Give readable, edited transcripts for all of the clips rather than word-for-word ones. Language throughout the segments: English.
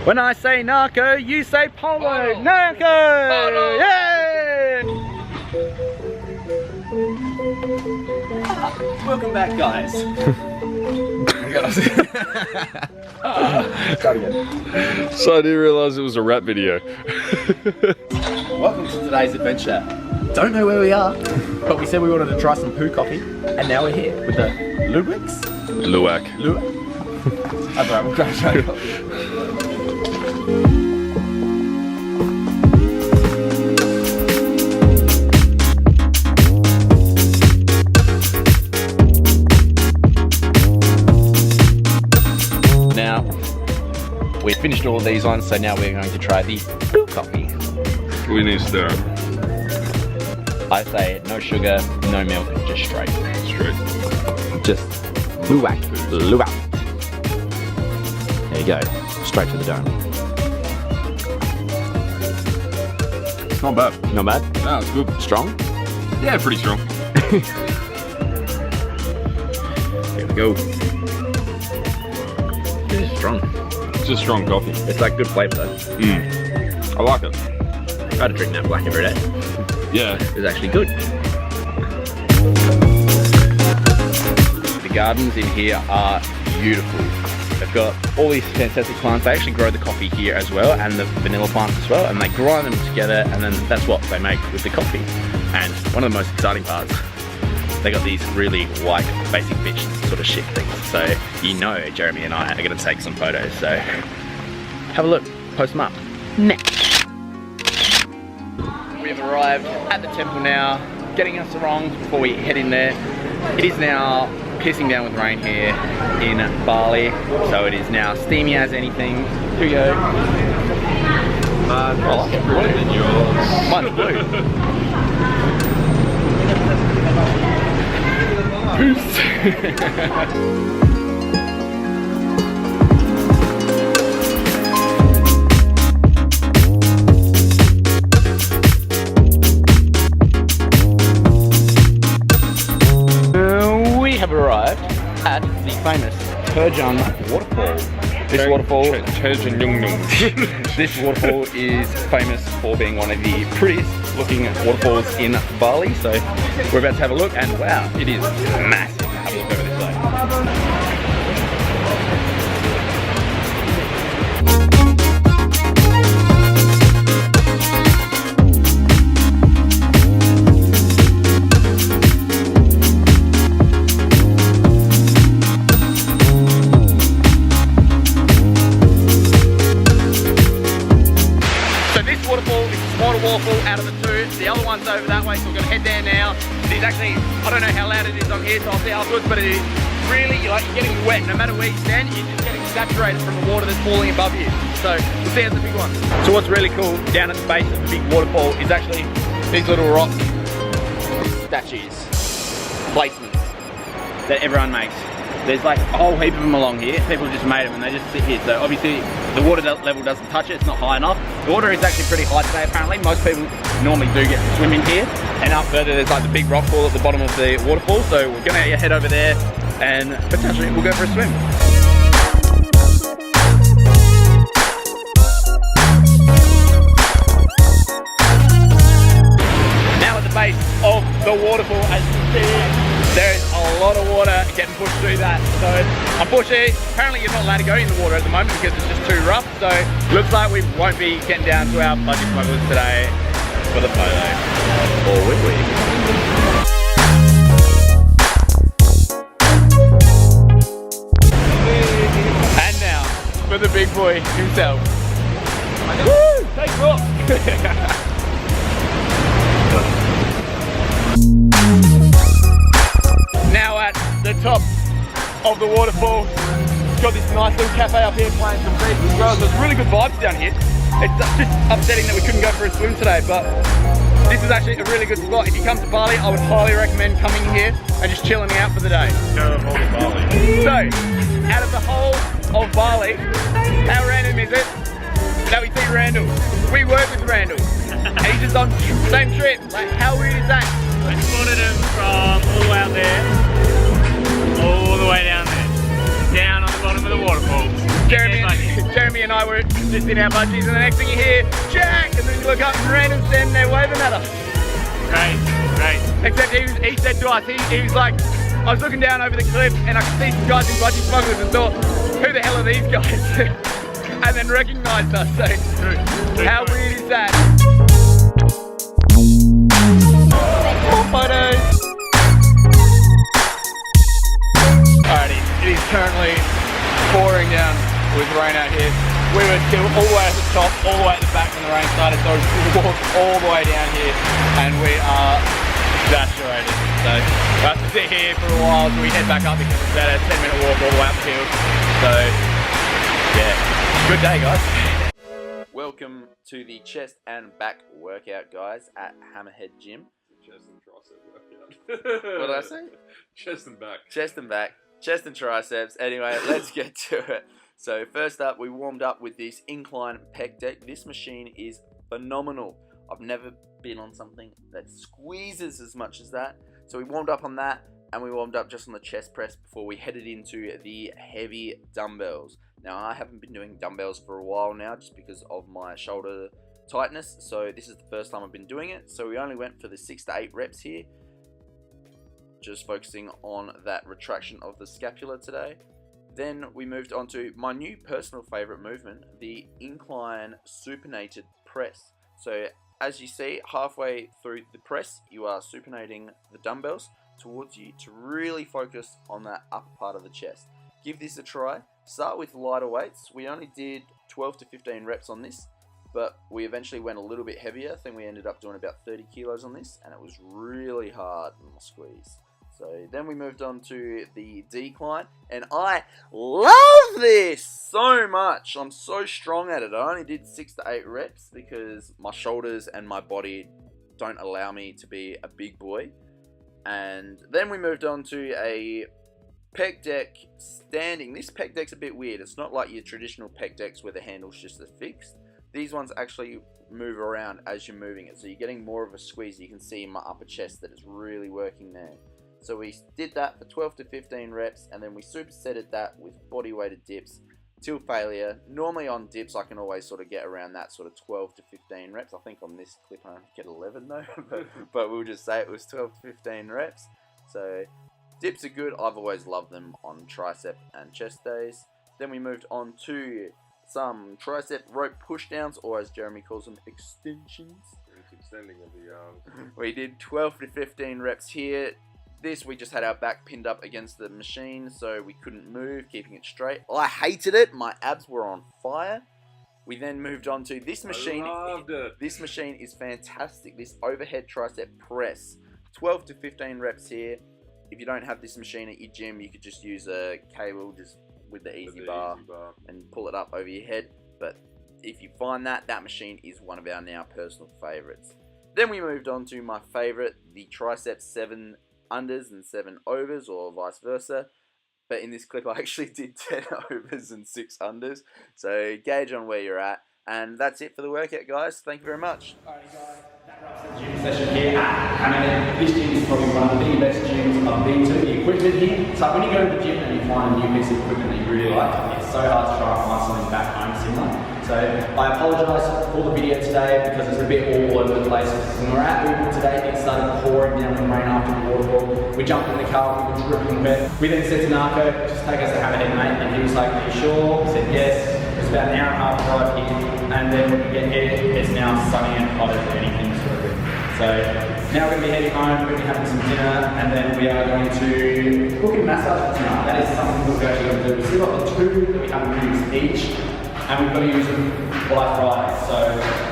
When I say narco, you say polo. Narco! Polo. Yeah! Welcome back, guys. So I didn't realise it was a rap video. Welcome to today's adventure. Don't know where we are, but we said we wanted to try some poo coffee, and now we're here with the Ludwig's? Luwak. Luwak. Alright, we'll try to show you. Now, we've finished all of these ones, so now we're going to try the poo coffee. We need to stir. I say no sugar, no milk, just straight. Straight. Just luwak, luwak. There you go, straight to the dome. It's not bad. Not bad? No, it's good. Strong? Yeah, pretty strong. Here we go. It's strong. It's just strong coffee. It's like good flavour though. I like it. I'd drink that black every day. Yeah. It's actually good. The gardens in here are beautiful. They've got all these fantastic plants. They actually grow the coffee here as well, and the vanilla plants as well, and they grind them together, and then that's what they make with the coffee. And one of the most exciting parts, they got these really like basic bitch sort of shit things. So you know Jeremy and I are gonna take some photos, so have a look, post them up. Next. We have arrived at the temple now, getting us wrong before we head in there. It is now pissing down with rain here in Bali, so it is now steamy as anything. Here we go. I like it. Blue than yours. Mine's blue. Peace. Have arrived at the famous Terjun waterfall. This waterfall is famous for being one of the prettiest looking waterfalls in Bali. So we're about to have a look, and wow, it is massive. Have a look over this way. Out of the two, the other one's over that way, so we're going to head there now. It is actually, I don't know how loud it is on here, so I'll see afterwards, but it is really, like, you're getting wet. No matter where you stand, you're just getting saturated from the water that's falling above you. So we'll see as the big one. So what's really cool down at the base of the big waterfall is actually these little rock statues, placements that everyone makes. There's like a whole heap of them along here. People just made them and they just sit here. So obviously the water level doesn't touch it, it's not high enough. The water is actually pretty high today apparently. Most people normally do get to swim in here. And up further there's like the big rock pool at the bottom of the waterfall. So we're gonna head over there and potentially we'll go for a swim. Now at the base of the waterfall, as you can see, there's a lot of water getting pushed through that. So unfortunately, apparently you're not allowed to go in the water at the moment because it's just too rough. So looks like we won't be getting down to our budget smugglers today for the photo. Or will we? And now for the big boy himself. Woo! Take off! Now at the top of the waterfall, it's got this nice little cafe up here playing some beats as well. So it's really good vibes down here. It's just upsetting that we couldn't go for a swim today, but this is actually a really good spot. If you come to Bali, I would highly recommend coming here and just chilling out for the day. So, out of the whole of Bali, how random is it that we see Randall? We work with Randall, and he's just on the same trip. Like, how weird is that? I spotted him from all the way out there, all the way down there, down on the bottom of the waterfall. Jeremy and I were just in our budgies, and the next thing you hear, Jack, and then you look up and random standing there waving at us. Great, great. Except he said to us, he was like, I was looking down over the cliff and I could see some guys in budgie smugglers and thought, who the hell are these guys? And then recognised us. So how weird is that? More photos. Alrighty, it is currently pouring down with rain out here. We were still all the way at the top, all the way at the back when the rain started, so we walked all the way down here and we are saturated. So we have to sit here for a while so we head back up because it's about a 10-minute walk all the way up the hill. So yeah, good day guys. Welcome to the chest and back workout guys at Hammer Head Gym. Chest and tricep workout. What did I say? Chest and back. Chest and back. Chest and triceps. Anyway, let's get to it. So first up, we warmed up with this Incline Pec Deck. This machine is phenomenal. I've never been on something that squeezes as much as that. So we warmed up on that, and we warmed up just on the chest press before we headed into the heavy dumbbells. Now, I haven't been doing dumbbells for a while now just because of my shoulder tightness. So this is the first time I've been doing it. So we only went for the 6 to 8 reps here. Just focusing on that retraction of the scapula today. Then we moved on to my new personal favorite movement, the Incline Supinated press. So as you see, halfway through the press, you are supinating the dumbbells towards you to really focus on that upper part of the chest. Give this a try. Start with lighter weights. We only did 12 to 15 reps on this, but we eventually went a little bit heavier. I think we ended up doing about 30 kilos on this, and it was really hard in the squeeze. So then we moved on to the decline, and I love this so much. I'm so strong at it. I only did 6 to 8 reps because my shoulders and my body don't allow me to be a big boy. And then we moved on to a pec deck standing. This pec deck's a bit weird. It's not like your traditional pec decks where the handle's just fixed. These ones actually move around as you're moving it, so you're getting more of a squeeze. You can see in my upper chest that it's really working there. So we did that for 12 to 15 reps, and then we supersetted that with body weighted dips till failure. Normally on dips I can always sort of get around that sort of 12 to 15 reps. I think on this clip I get 11 though, but we'll just say it was 12 to 15 reps. So dips are good. I've always loved them on tricep and chest days. Then we moved on to some tricep rope push downs, or as Jeremy calls them, extensions. It's extending of the arms. We did 12 to 15 reps here. This, we just had our back pinned up against the machine, so we couldn't move, keeping it straight. I hated it. My abs were on fire. We then moved on to this machine. I loved it. This machine is fantastic. This overhead tricep press. 12 to 15 reps here. If you don't have this machine at your gym, you could just use a cable just with the easy bar and pull it up over your head. But if you find that machine is one of our now personal favorites. Then we moved on to my favorite, the Tricep 7 unders and 7 overs, or vice versa. But in this clip I actually did 10 overs and 6 unders. So gauge on where you're at. And that's it for the workout, guys. Thank you very much. Alright guys, that wraps up the gym session here at Hammer Head. This gym is probably one of the best gyms I've been to. The equipment here, so when you go to the gym and you find a new piece of equipment that you really like, it's so hard to try and find something back home similar. So I apologise for the video today because it's a bit all over the place. When we were at Uber today, it started pouring down the rain after the waterfall. We jumped in the car, we were dripping wet. We then said to Narco, just take us to Hammer Head, mate. And he was like, are you sure? We said yes. It's about an hour and a half drive here. And then when we get here, it's now sunny and hot as anything sort of. So now we're going to be heading home, we're going to be having some dinner, and then we are going to book a massage for tonight. That is something we're actually going to do. We've still got the 2 that we haven't used each, and we've got to use them by Friday. So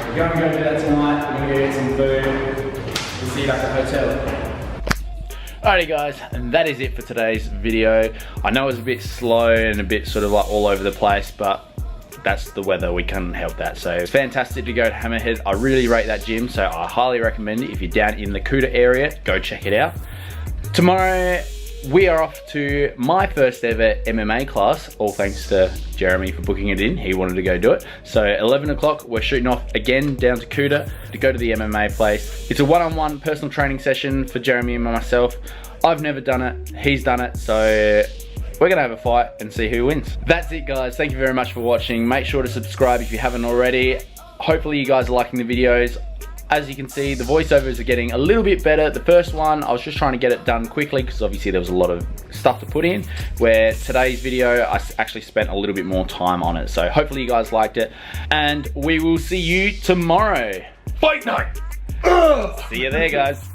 we're going to go do that tonight, we're going to go get some food, we'll see you back at the hotel. Alrighty guys, and that is it for today's video. I know it was a bit slow and a bit sort of like all over the place, but that's the weather, we can't help that. So it's fantastic to go to Hammer Head. I really rate that gym, so I highly recommend it. If you're down in the Kuta area, go check it out. Tomorrow we are off to my first ever MMA class, all thanks to Jeremy for booking it in. He wanted to go do it. So 11 o'clock, we're shooting off again down to Kuta to go to the MMA place. It's a one-on-one personal training session for Jeremy and myself. I've never done it, he's done it, so we're gonna have a fight and see who wins. That's it, guys. Thank you very much for watching. Make sure to subscribe if you haven't already. Hopefully you guys are liking the videos. As you can see, the voiceovers are getting a little bit better. The first one, I was just trying to get it done quickly because obviously there was a lot of stuff to put in, where today's video, I actually spent a little bit more time on it. So hopefully you guys liked it, and we will see you tomorrow. Fight night! See you there, guys.